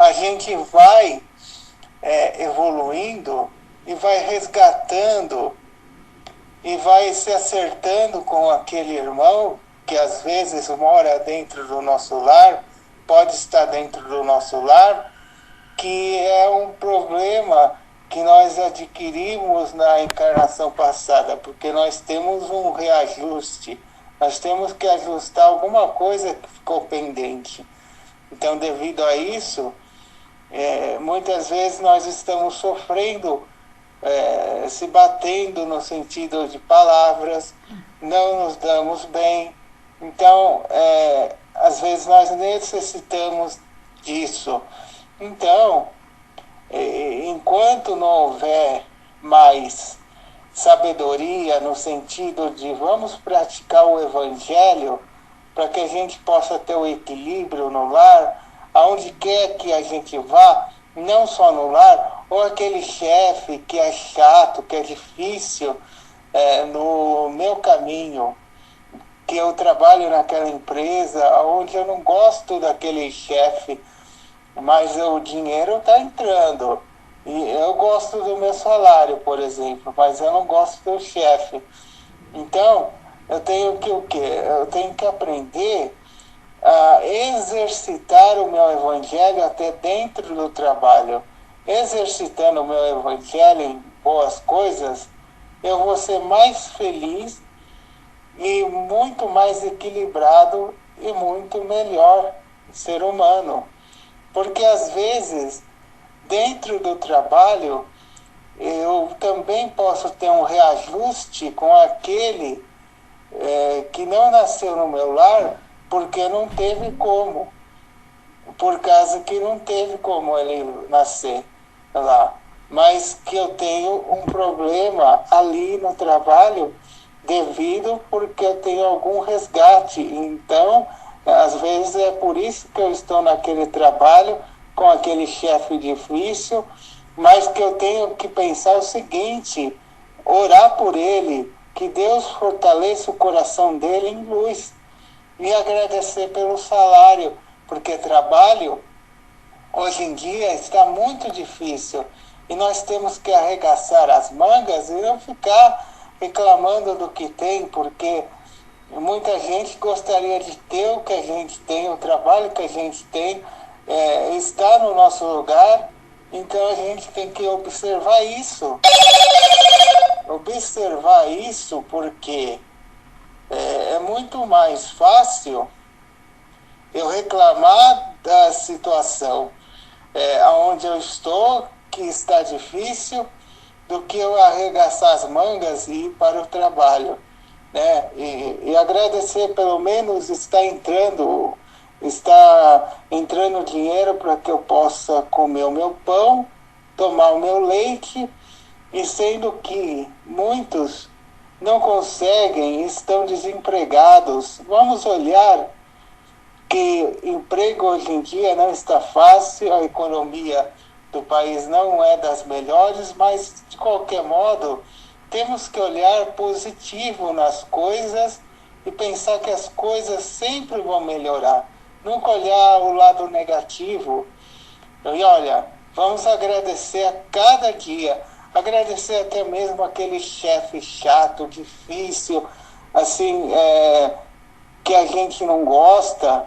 a gente vai evoluindo e vai resgatando e vai se acertando com aquele irmão que às vezes mora dentro do nosso lar, pode estar dentro do nosso lar, que é um problema que nós adquirimos na encarnação passada, porque nós temos um reajuste, nós temos que ajustar alguma coisa que ficou pendente. Então, devido a isso, muitas vezes nós estamos sofrendo, se batendo no sentido de palavras, não nos damos bem. Então, às vezes nós necessitamos disso. Então, enquanto não houver mais sabedoria no sentido de vamos praticar o Evangelho para que a gente possa ter o equilíbrio no lar, aonde quer que a gente vá, não só no lar, ou aquele chefe que é chato, que é difícil, no meu caminho, que eu trabalho naquela empresa onde eu não gosto daquele chefe, mas o dinheiro está entrando. E eu gosto do meu salário, por exemplo, mas eu não gosto do chefe. Então, eu tenho que o quê? Eu tenho que aprender a exercitar o meu evangelho até dentro do trabalho. Exercitando o meu evangelho em boas coisas, eu vou ser mais feliz e muito mais equilibrado e muito melhor ser humano. Porque às vezes, dentro do trabalho, eu também posso ter um reajuste com aquele que não nasceu no meu lar, porque não teve como. Por causa que não teve como ele nascer lá. Mas que eu tenho um problema ali no trabalho devido porque eu tenho algum resgate. Então, às vezes é por isso que eu estou naquele trabalho com aquele chefe difícil, mas que eu tenho que pensar o seguinte, orar por ele, que Deus fortaleça o coração dele em luz e agradecer pelo salário, porque trabalho hoje em dia está muito difícil e nós temos que arregaçar as mangas e não ficar reclamando do que tem, porque muita gente gostaria de ter o que a gente tem, o trabalho que a gente tem, está no nosso lugar, então a gente tem que observar isso. Observar isso porque é muito mais fácil eu reclamar da situação onde eu estou, que está difícil, do que eu arregaçar as mangas e ir para o trabalho, né? E agradecer, pelo menos está entrando dinheiro para que eu possa comer o meu pão, tomar o meu leite, e sendo que muitos não conseguem, estão desempregados. Vamos olhar que emprego hoje em dia não está fácil, a economia do país não é das melhores, mas de qualquer modo temos que olhar positivo nas coisas e pensar que as coisas sempre vão melhorar. Nunca olhar o lado negativo. E olha, vamos agradecer a cada dia, agradecer até mesmo aquele chefe chato, difícil, assim, que a gente não gosta,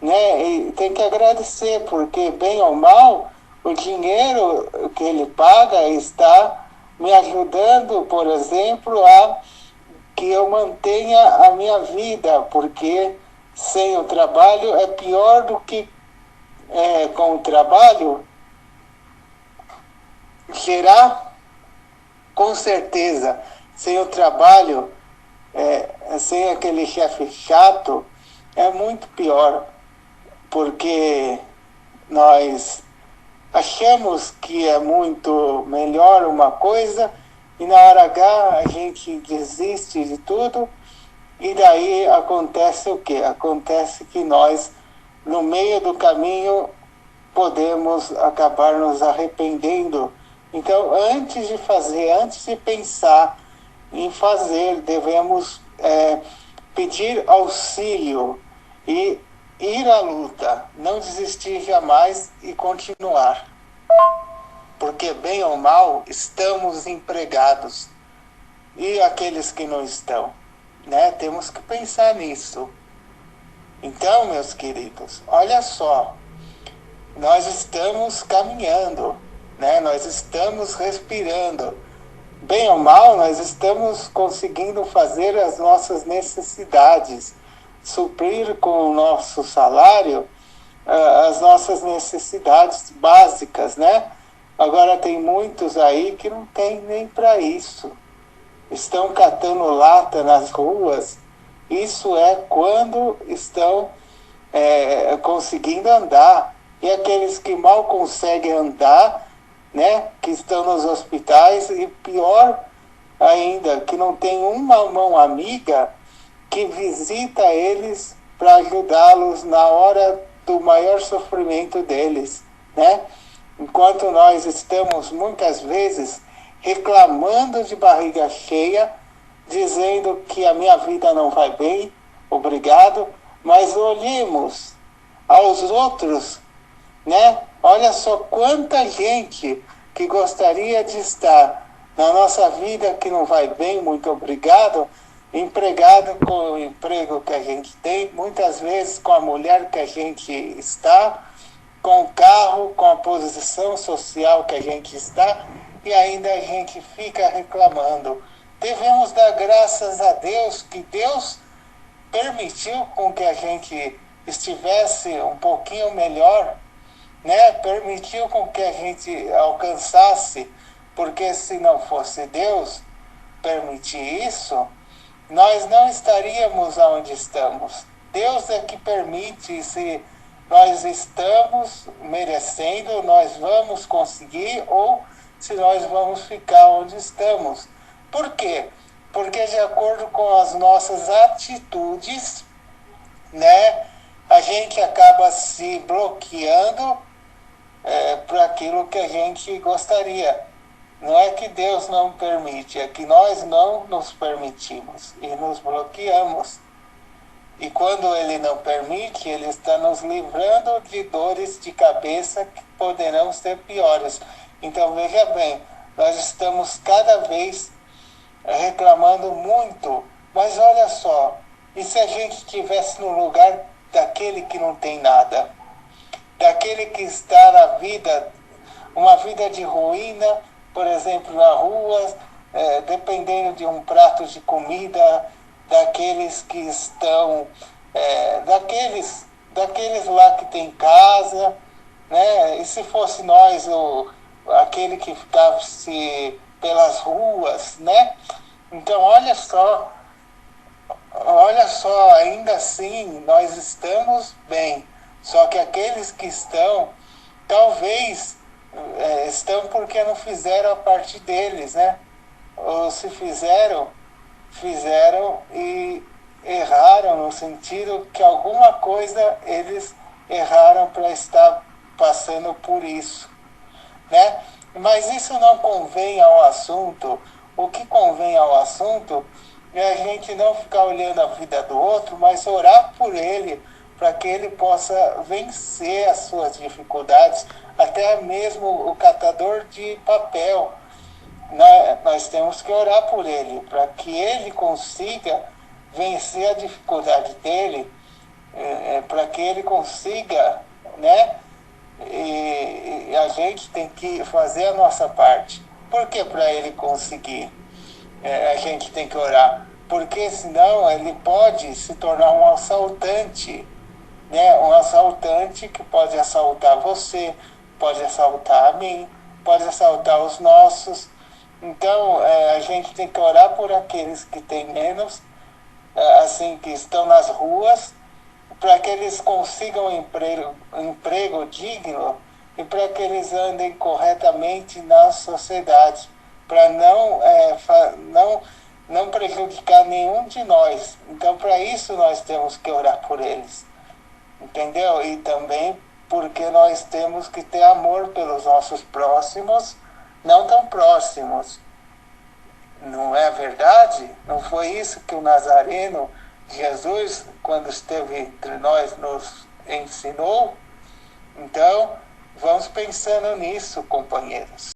né? E tem que agradecer, porque bem ou mal, o dinheiro que ele paga está me ajudando, por exemplo, a que eu mantenha a minha vida, porque sem o trabalho é pior do que com o trabalho. Gerar, com certeza, sem o trabalho, sem aquele chefe chato, é muito pior, porque nós achamos que é muito melhor uma coisa e na hora H a gente desiste de tudo e daí acontece o quê? Acontece que nós, no meio do caminho, podemos acabar nos arrependendo. Então, antes de fazer, antes de pensar em fazer, devemos pedir auxílio e ir à luta, não desistir jamais e continuar. Porque, bem ou mal, estamos empregados. E aqueles que não estão? Né? Temos que pensar nisso. Então, meus queridos, olha só, nós estamos caminhando, né? Nós estamos respirando. Bem ou mal, nós estamos conseguindo fazer as nossas necessidades, suprir com o nosso salário as nossas necessidades básicas, né? Agora tem muitos aí que não tem nem para isso. Estão catando lata nas ruas. Isso é quando estão conseguindo andar. E aqueles que mal conseguem andar, né, que estão nos hospitais, e pior ainda, que não tem uma mão amiga que visita eles para ajudá-los na hora do maior sofrimento deles, né? Enquanto nós estamos muitas vezes reclamando de barriga cheia, dizendo que a minha vida não vai bem, obrigado, mas olhemos aos outros, né? Olha só quanta gente que gostaria de estar na nossa vida que não vai bem, muito obrigado, empregado com o emprego que a gente tem, muitas vezes com a mulher que a gente está, com o carro, com a posição social que a gente está, e ainda a gente fica reclamando. Devemos dar graças a Deus que Deus permitiu com que a gente estivesse um pouquinho melhor, né? Permitiu com que a gente alcançasse, porque se não fosse Deus permitir isso, nós não estaríamos onde estamos. Deus é que permite. Se nós estamos merecendo, nós vamos conseguir, ou se nós vamos ficar onde estamos. Por quê? Porque de acordo com as nossas atitudes, né, a gente acaba se bloqueando para aquilo que a gente gostaria. Não é que Deus não permite, é que nós não nos permitimos e nos bloqueamos. E quando Ele não permite, Ele está nos livrando de dores de cabeça que poderão ser piores. Então veja bem, nós estamos cada vez reclamando muito, mas olha só, e se a gente estivesse no lugar daquele que não tem nada? Daquele que está na vida, uma vida de ruína, por exemplo, na rua, dependendo de um prato de comida, daqueles que estão, daqueles lá que tem casa, né? E se fosse nós, aquele que ficava pelas ruas, né? Então, olha só, ainda assim, nós estamos bem. Só que aqueles que estão, talvez, estão porque não fizeram a parte deles, né? Ou se fizeram e erraram, no sentido que alguma coisa eles erraram para estar passando por isso, né? Mas isso não convém ao assunto. O que convém ao assunto é a gente não ficar olhando a vida do outro, mas orar por ele, para que ele possa vencer as suas dificuldades, até mesmo o catador de papel. Nós temos que orar por ele, para que ele consiga vencer a dificuldade dele, para que ele consiga, né? E a gente tem que fazer a nossa parte. Por que para ele conseguir? A gente tem que orar. Porque senão ele pode se tornar um assaltante, né? Um assaltante que pode assaltar você, pode assaltar a mim, pode assaltar os nossos. Então, a gente tem que orar por aqueles que têm menos, assim, que estão nas ruas, para que eles consigam um emprego digno e para que eles andem corretamente na sociedade, para não prejudicar nenhum de nós. Então, para isso nós temos que orar por eles, entendeu? E também porque nós temos que ter amor pelos nossos próximos, não tão próximos. Não é verdade? Não foi isso que o Nazareno, Jesus, quando esteve entre nós, nos ensinou. Então, vamos pensando nisso, companheiros.